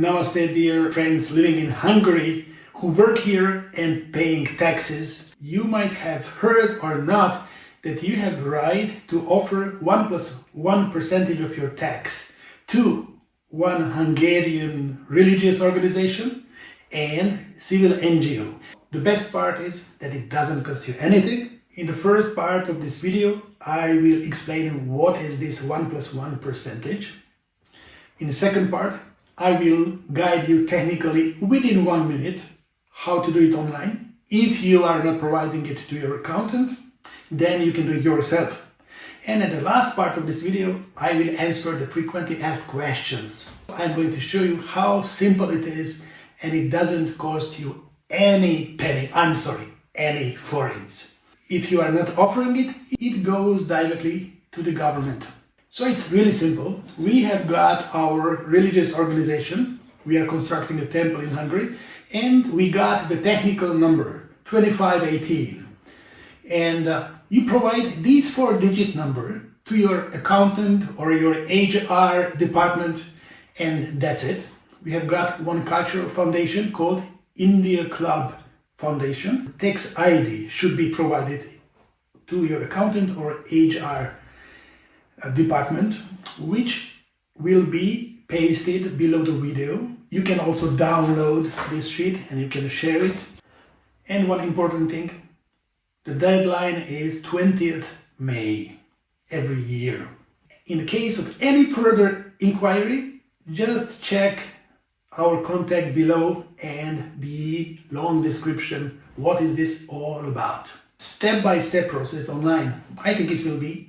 Namaste, dear friends living in Hungary who work here and paying taxes. You might have heard or not that you have right to offer 1+1% of your tax to one Hungarian religious organization and civil NGO. The best part is that it doesn't cost you anything. In the first part of this video, I will explain what is this 1+1%. In the second part, I will guide you technically within 1 minute how to do it online. If you are not providing it to your accountant, then you can do it yourself. And at the last part of this video, I will answer the frequently asked questions. I'm going to show you how simple it is, and it doesn't cost you any penny, any forints. If you are not offering it, it goes directly to the government. So it's really simple. We have got our religious organization. We are constructing a temple in Hungary, and we got the technical number 2518. And you provide these 4-digit number to your accountant or your HR department, and that's it. We have got one cultural foundation called India Klub Foundation. Tax ID should be provided to your accountant or HR department, which will be pasted below the video. You can also download this sheet and you can share it. And one important thing, the deadline is 20th May every year. In the case of any further inquiry, just check our contact below and the long description. What is this all about? Step-by-step process online. I think it will be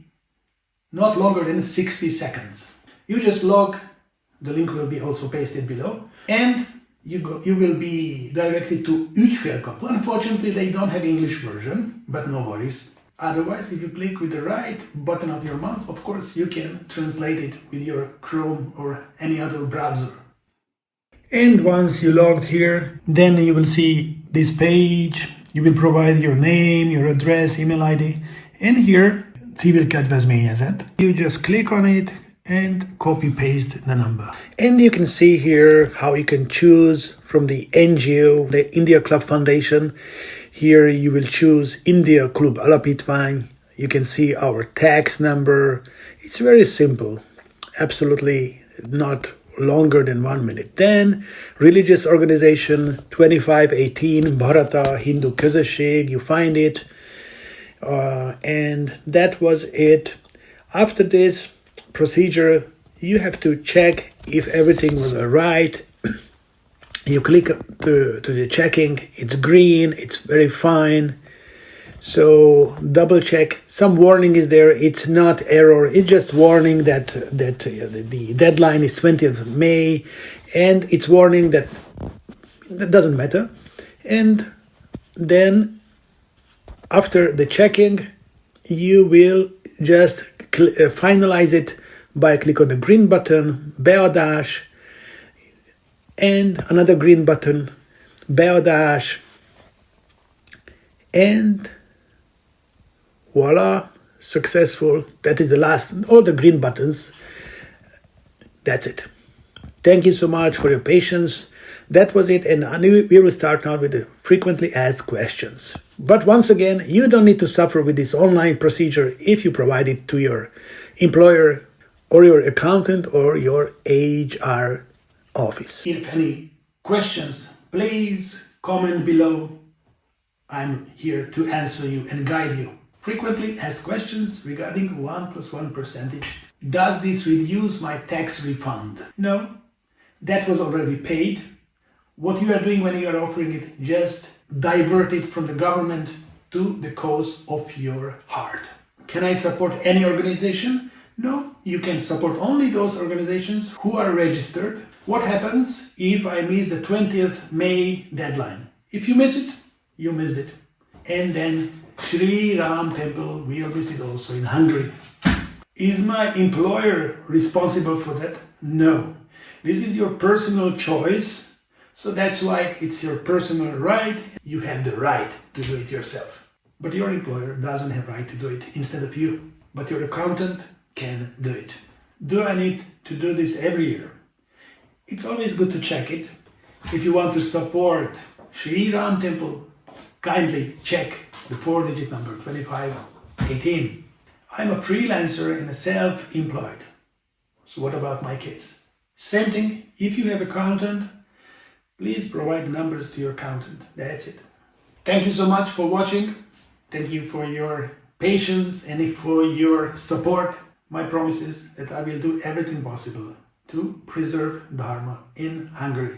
not longer than 60 seconds. You just log, the link will be also pasted below, and you will be directed to Ügyfélkapu. Unfortunately, they don't have English version, but no worries. Otherwise, if you click with the right button of your mouse, of course, you can translate it with your Chrome or any other browser. And once you logged here, then you will see this page. You will provide your name, your address, email ID, and here, civil kedvezményezett. You just click on it and copy-paste the number. And you can see here how you can choose from the NGO, the India Club Foundation. Here you will choose India Klub Alapitvany. You can see our tax number. It's very simple, absolutely not longer than 1 minute. Then religious organization 2518 Bharata Hindu Közösség, you find it. And that was it. After this procedure, you have to check if everything was alright. You click to the checking, it's green, it's very fine. So double check. Some warning is there, it's not error, it's just warning that the deadline is 20th of May, and it's warning that doesn't matter. And then after the checking, you will just finalize it by click on the green button, beadás, and another green button, beadás, and voila, successful. That is the last, all the green buttons. That's it. Thank you so much for your patience. That was it, and we will start now with the frequently asked questions. But once again, you don't need to suffer with this online procedure if you provide it to your employer or your accountant or your HR office. If any questions, please comment below. I'm here to answer you and guide you. Frequently asked questions regarding 1+1%. Does this reduce my tax refund? No, that was already paid. What you are doing when you are offering it, just divert it from the government to the cause of your heart. Can I support any organization? No, you can support only those organizations who are registered. What happens if I miss the 20th May deadline? If you miss it, you missed it. And then Sri Ram Temple, we will visit also in Hungary. Is my employer responsible for that? No. This is your personal choice. So that's why it's your personal right. You have the right to do it yourself. But your employer doesn't have right to do it instead of you. But your accountant can do it. Do I need to do this every year? it's always good to check it. If you want to support Sri Ram Temple, kindly check the 4-digit number 2518. I'm a freelancer and a self-employed. So what about my case? Same thing, if you have accountant, please provide the numbers to your accountant. That's it. Thank you so much for watching. Thank you for your patience and for your support. My promise is that I will do everything possible to preserve Dharma in Hungary.